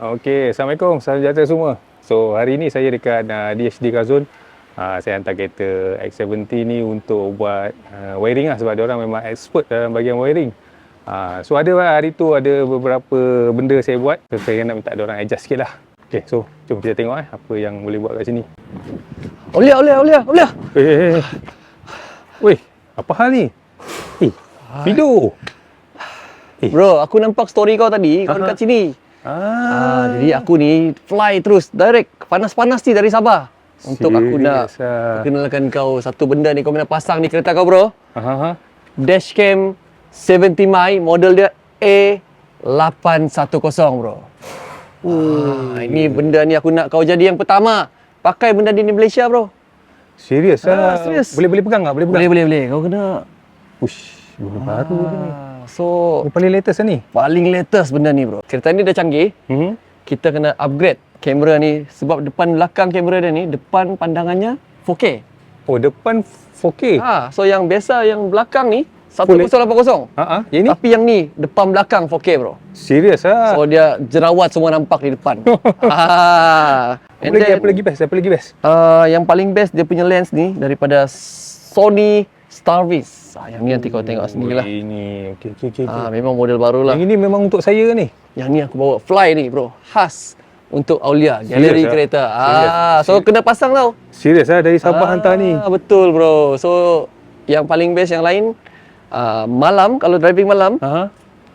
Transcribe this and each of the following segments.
Okey, Assalamualaikum, salam sejahtera semua. So, hari ni saya dekat DHD Kazon. Saya hantar kereta X70 ni untuk buat wiring lah sebab diorang memang expert dalam bahagian wiring. So, ada hari tu ada beberapa benda saya buat. So, saya nak minta diorang adjust sikit lah. Okey, so jom kita tengok apa yang boleh buat kat sini. Aulia. Weh, apa hal ni? Video. Bro, aku nampak story kau tadi, kau dekat sini. Jadi aku ni fly terus direct panas-panas ni dari Sabah. Untuk aku nak kenalkan kau satu benda ni kau kena pasang ni kereta kau, bro. Dashcam 70 mi, model dia A810, bro. Ini benda ni aku nak kau jadi yang pertama pakai benda ni di Malaysia, bro. Serius lah. Serius. Boleh pegang tak? Boleh pegang? Boleh. Kau kena. Ush, benda baru ni. So, Ini paling latest lah ni. paling latest benda ni, bro. Kereta ni dah canggih. Kita kena upgrade kamera ni sebab depan belakang kamera dia ni, depan pandangannya 4K. Oh, depan 4K. So yang biasa yang belakang ni 1080. Yang ni? Tapi yang ni depan belakang 4K, bro. Serius lah. So dia jerawat semua nampak di depan. Apa lagi best? Yang paling best dia punya lens ni daripada Sony Starvis. Yang ni nanti kau tengok sendiri lah. Ini okey. Memang model baru lah. Yang ini memang untuk saya ni. Yang ni aku bawa fly ni, bro. Khas untuk Aulia, galeri kereta. So kena pasang tau. Serius lah, dari Sabah hantar ni. Betul, bro. So yang paling best yang lain, malam, kalau driving malam,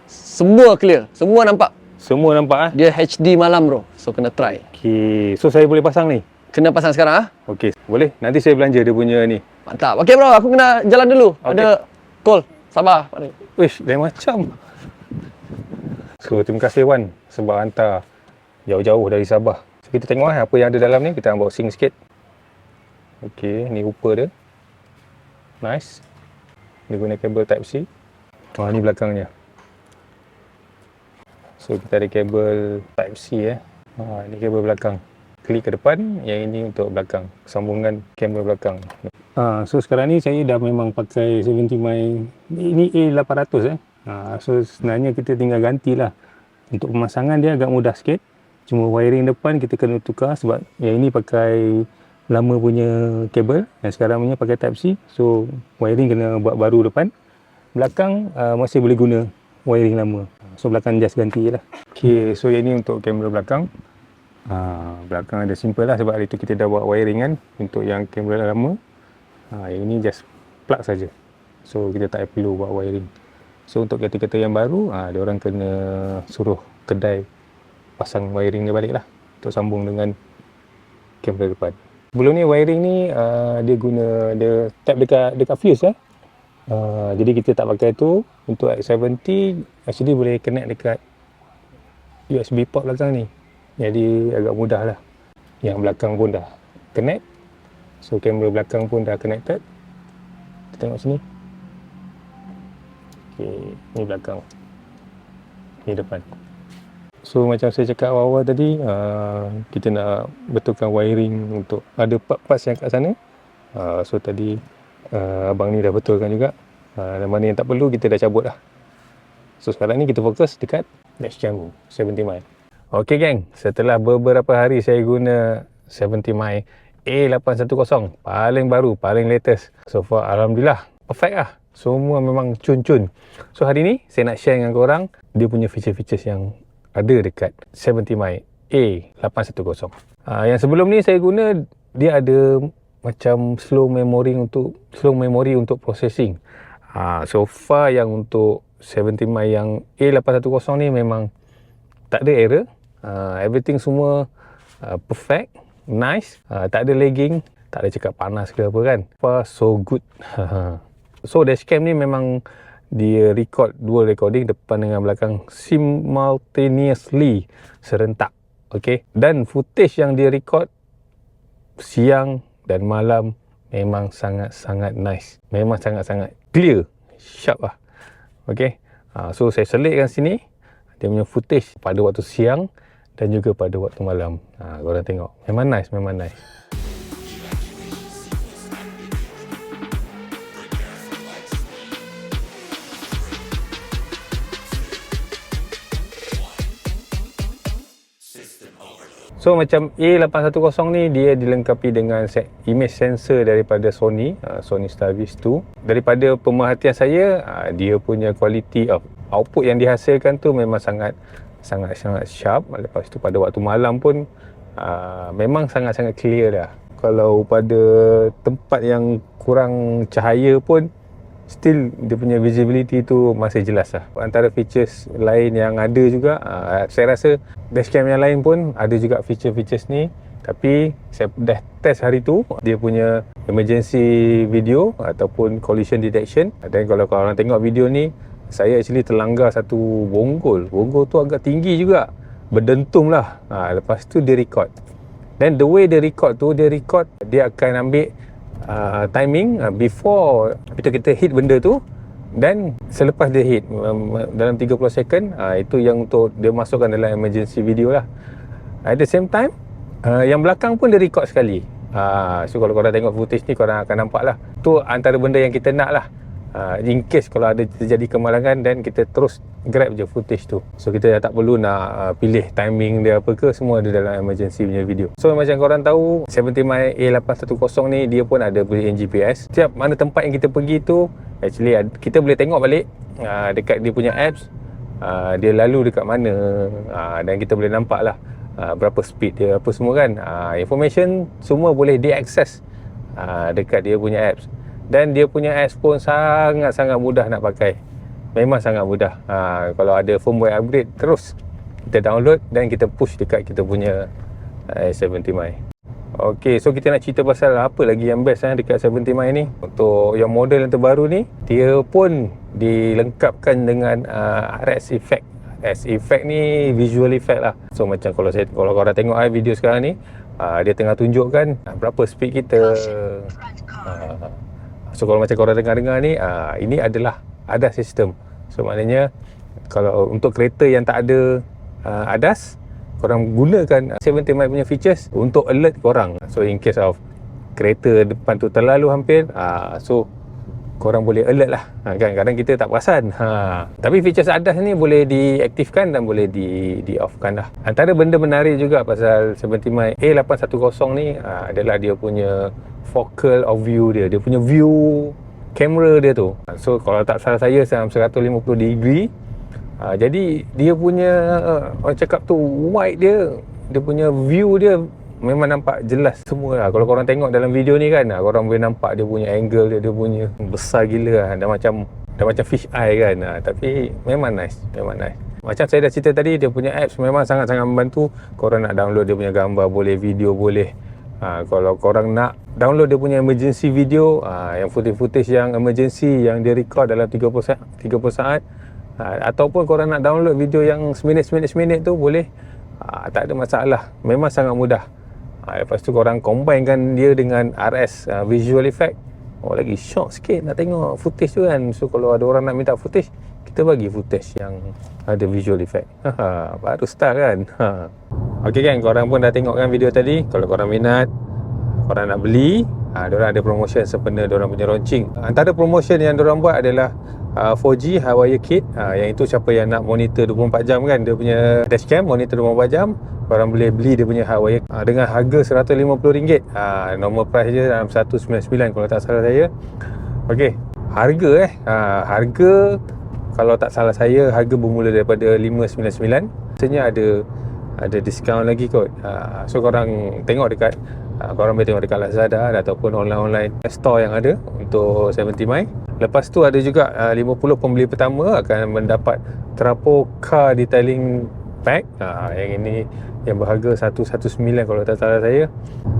semua clear, semua nampak. Semua nampak Dia HD malam, bro. So kena try. Okey, so saya boleh pasang ni? Kena pasang sekarang. Okey, boleh. Nanti saya belanja dia punya ni. Mantap. Okey, bro, aku kena jalan dulu. Ada call. Sabar. Wish, lain macam. So, terima kasih Wan sebab hantar jauh-jauh dari Sabah. So, kita tengok apa yang ada dalam ni. Kita unboxing sikit. Okey, ni rupa dia. Nice. Dia guna kabel Type-C. Ni belakangnya. So, kita ada kabel Type-C Ini kabel belakang. Klik ke depan, yang ini untuk belakang. Sambungan kamera belakang. So, sekarang ni saya dah memang pakai 70 mi. Ini A800 So, sebenarnya kita tinggal gantilah. Untuk pemasangan dia agak mudah sikit. Cuma wiring depan kita kena tukar sebab yang ini pakai lama punya kabel. Yang sekarang punya pakai Type-C. So, wiring kena buat baru depan. Belakang masih boleh guna wiring lama. So, belakang just ganti je lah. Okay, so yang ini untuk kamera belakang. Belakang ada simple lah sebab hari tu kita dah buat wiring kan. Untuk yang kamera lama. Yang ini just plug saja. So, kita tak perlu buat wiring. So, untuk kereta-kereta yang baru, dia orang kena suruh kedai pasang wiring dia balik lah. Untuk sambung dengan kamera depan. Sebelum ni wiring ni, dia tap dekat fuse jadi kita tak pakai tu. Untuk X70, actually boleh connect dekat USB port belakang ni. Jadi agak mudah lah. Yang belakang pun dah connect. So, kamera belakang pun dah connected. Kita tengok sini. Okay, ni belakang. Ni depan. So, macam saya cakap awal-awal tadi, kita nak betulkan wiring untuk ada part-parts yang kat sana. So, tadi abang ni dah betulkan juga. Mana yang tak perlu, kita dah cabut lah. So, sekarang ni kita fokus dekat dashcam 70 mi. Okay geng, setelah beberapa hari saya guna 70 mi A810, paling baru, paling latest. So far, alhamdulillah, perfect lah. Semua memang cun-cun. So hari ni, saya nak share dengan korang dia punya feature-features yang ada dekat 70 mi A810. Yang sebelum ni saya guna, dia ada macam slow memory untuk processing. So far yang untuk 70 mi yang A810 ni memang tak ada error. Everything semua perfect, nice, tak ada lagging, tak ada cakap panas ke apa kan. Far so good. So dashcam ni memang dia record dual recording depan dengan belakang simultaneously, serentak. Okay, dan footage yang dia record siang dan malam memang sangat-sangat nice. Memang sangat-sangat clear, sharp lah. Okay, so saya selitkan sini dia punya footage pada waktu siang dan juga pada waktu malam. Korang tengok, memang nice. So macam A810 ni dia dilengkapi dengan image sensor daripada Sony, Sony Starvis 2. Daripada pemerhatian saya, dia punya quality of output yang dihasilkan tu memang sangat sharp. Lepas tu pada waktu malam pun memang sangat clear dah. Kalau pada tempat yang kurang cahaya pun still dia punya visibility tu masih jelas lah. Antara features lain yang ada juga, saya rasa dashcam yang lain pun ada juga feature-features ni, tapi saya dah test hari tu dia punya emergency video ataupun collision detection. Dan kalau korang tengok video ni, saya actually terlanggar satu bonggol tu agak tinggi juga, berdentum lah. Lepas tu dia record, dan the way dia record dia akan ambil timing before kita hit benda tu dan selepas dia hit dalam 30 second. Itu yang untuk dia masukkan dalam emergency video lah. At the same time, yang belakang pun dia record sekali. So kalau korang tengok footage ni, korang akan nampak lah, tu antara benda yang kita nak lah. In case kalau ada terjadi kemalangan, dan kita terus grab je footage tu. So kita dah tak perlu nak pilih timing dia apa ke, semua ada dalam emergency punya video. So macam korang tahu, 70mm A810 ni dia pun ada built-in GPS. Setiap mana tempat yang kita pergi tu, actually kita boleh tengok balik dekat dia punya apps, dia lalu dekat mana, dan kita boleh nampak lah berapa speed dia, apa semua kan. Information semua boleh diakses dekat dia punya apps. Dan dia punya apps pun sangat mudah nak pakai. Memang sangat mudah. Kalau ada firmware upgrade, terus kita download dan kita push dekat kita punya A70mm. Ok, so kita nak cerita pasal apa lagi yang best dekat 70mm ni. Untuk yang model yang terbaru ni, dia pun dilengkapkan dengan RS effect. RS effect ni visual effect lah. So macam kalau korang tengok video sekarang ni, dia tengah tunjukkan berapa speed kita. So kalau macam korang dengar ni, ini adalah ADAS system. So maknanya kalau untuk kereta yang tak ada ADAS, korang gunakan 70mm punya features untuk alert korang. So in case of kereta depan tu terlalu hampir, so korang boleh alert lah. Kan kadang kita tak perasan. Tapi features ADAS ni boleh diaktifkan dan boleh di-off-kan lah. Antara benda menarik juga pasal 70mm A810 ni adalah dia punya focal of view dia. Dia punya view kamera dia tu. So kalau tak salah saya, 150 degree. Jadi dia punya orang cakap tu wide dia punya view dia memang nampak jelas semua lah. Kalau korang tengok dalam video ni kan, korang boleh nampak dia punya angle dia punya besar gila lah. Dah macam fish eye kan. Tapi memang nice. Macam saya dah cerita tadi, dia punya apps memang sangat membantu. Korang nak download dia punya gambar boleh, video boleh. Kalau korang nak download dia punya emergency video, yang footage yang emergency yang dia record dalam 30 saat, ataupun korang nak download video yang seminit tu boleh, tak ada masalah. Memang sangat mudah. Lepas tu korang combinekan dia dengan RS visual effect, lagi shock sikit nak tengok footage tu kan. So kalau ada orang nak minta footage, kita bagi footage yang ada visual effect. Baru start kan. Ok kan, korang pun dah tengok kan video tadi. Kalau korang minat, korang nak beli, diorang ada promotion sempena diorang punya launching. Antara promotion yang diorang buat adalah 4G Hardwire Kit. Yang itu siapa yang nak monitor 24 jam kan, dia punya dashcam monitor 24 jam, korang boleh beli dia punya hardwire dengan harga RM150. Normal price je dalam 199 kalau tak salah saya. Ok, harga kalau tak salah saya, harga bermula daripada 599. Maksudnya ada diskaun lagi kot. So korang tengok dekat korang boleh tengok dekat Lazada ataupun online store yang ada untuk 70mm. Lepas tu ada juga 50 pembeli pertama akan mendapat terapur car detailing pack. Yang ini yang berharga 119 kalau tak salah saya.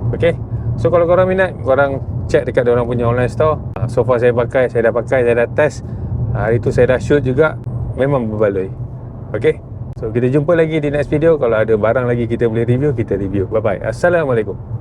Ok, so kalau korang minat, korang check dekat diorang punya online store. So far saya dah pakai, saya dah test. Hari tu saya dah shoot juga, memang berbaloi. Ok, so kita jumpa lagi di next video. Kalau ada barang lagi kita boleh review, kita review. Bye bye. Assalamualaikum.